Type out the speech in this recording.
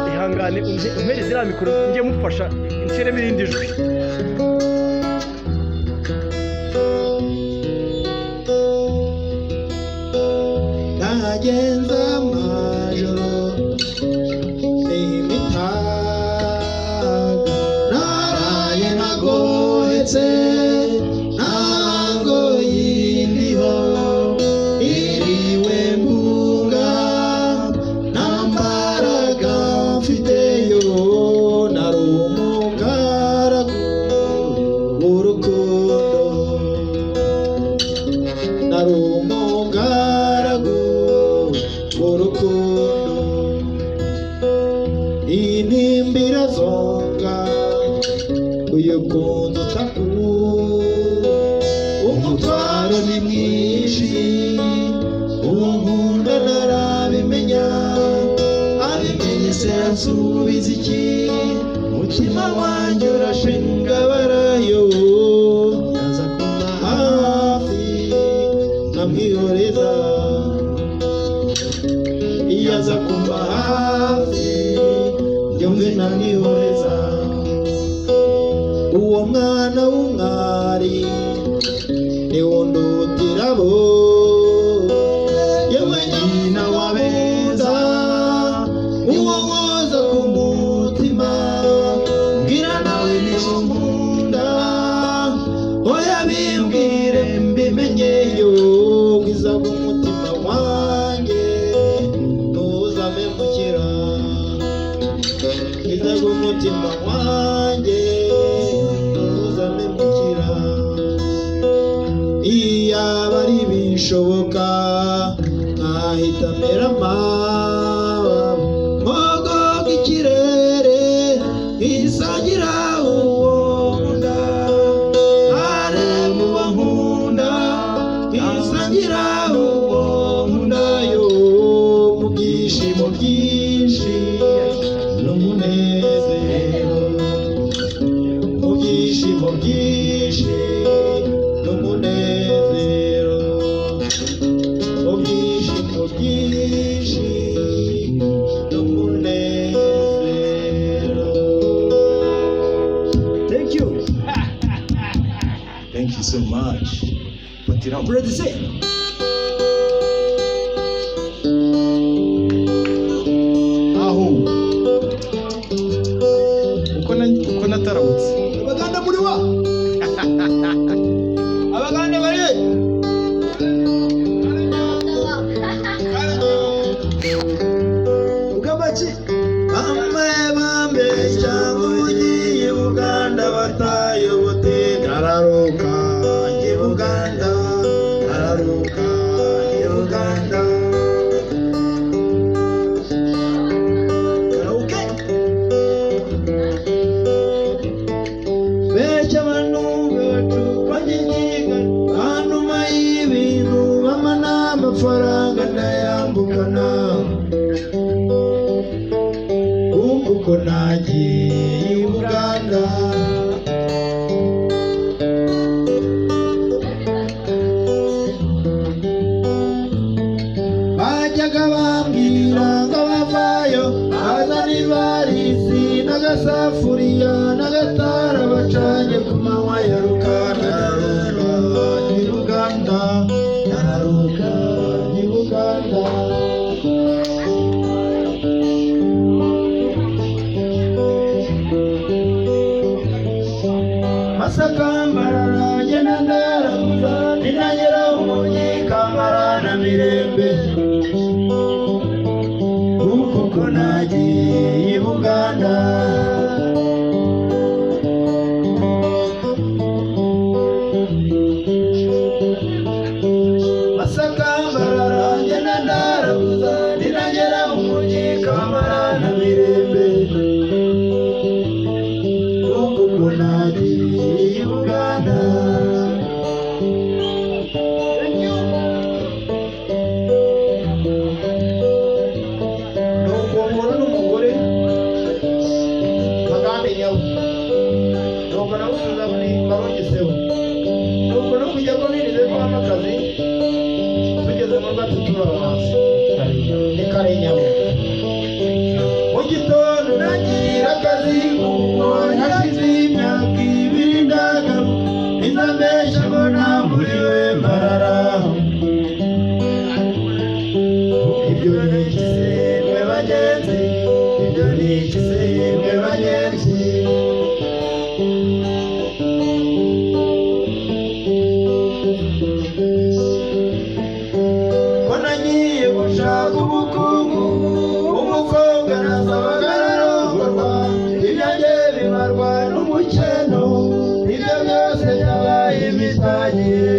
ihangane umpereze iriya mikoro njye mufasha nshyiremo irindi jwi. nagenza amajoro n'imitaga naraye nagohetse ntango y'indiho iriwe mbuga nta mbaraga mfiteyo nari umugaragu w'urukundo nari umugaragu w'urukundo intimbira zonga uyu kunzu utakuru umutwaro ni mwinshi unkunda narabimenya abimenye se ansubiza iki mutima wanjye urashinga barayo yaza kuba hafi nkamwihoreza yaza kuba hafi njye namwihoreza uwo mwana w'umwari niwo ndutirabo yewe nyina wabeza uwo nkoza ku mutima mbwira nawe niwo nkunda oya bimbwire mbimenyeyo bwiza bw'umutima wanjye ntuzamemukira bwiza bw'umutima wanjye ntuzamemukira iyaba ari bishoboka nkahita mera mogoga ikirere nkisangira uwo nkunda areba uwo nkunda nkisangira uwo nkunda yo mu byishimo byinshi n'umunezero mu byishimo byinshi n'umunezero mu byishimo byinshi n'umunezero. Thank you. Thank you so much. Put it up, brother. Say. Aho uko natarawutse Abaganda muri wa abaganda bari ugabaki bambe cyangwa ugiye Uganda batayobote nararuka njye Uganda nararuka njye Uganda becha abantu bacu banyigiga hanyuma y'ibintu bamana amafaranga ndayambukana uko nagiye i Buganda bajyaga bambwira ngo bavayo bazana ivarisi n'agasafuriya n'agatara bacanye ku manywa ya rukara i Buganda nararuka i Buganda Masaka Mbarara ngenda ndaramuza ninagera umujyi Kamara na Mirembe kuko nagiye i Buganda Masaka Mbarara ngenda ndaramuza ninagera umujyi Kamara na Mirembe kuko nagiye i Buganda. Nuko umuntu n'umugore baganiriyeho nuko nawe usubiza muri barongeseho nuko no mbesha mbona muri we marara ibyo ni ikisemwe bagenzi ibyo ni ikisemwe bagenzi ko nagiye gushaka ubukungu umukobwa nasabaga ararongorwa ibyanjye bimarwa n'umukeno ibyo byose byabaye imitangiye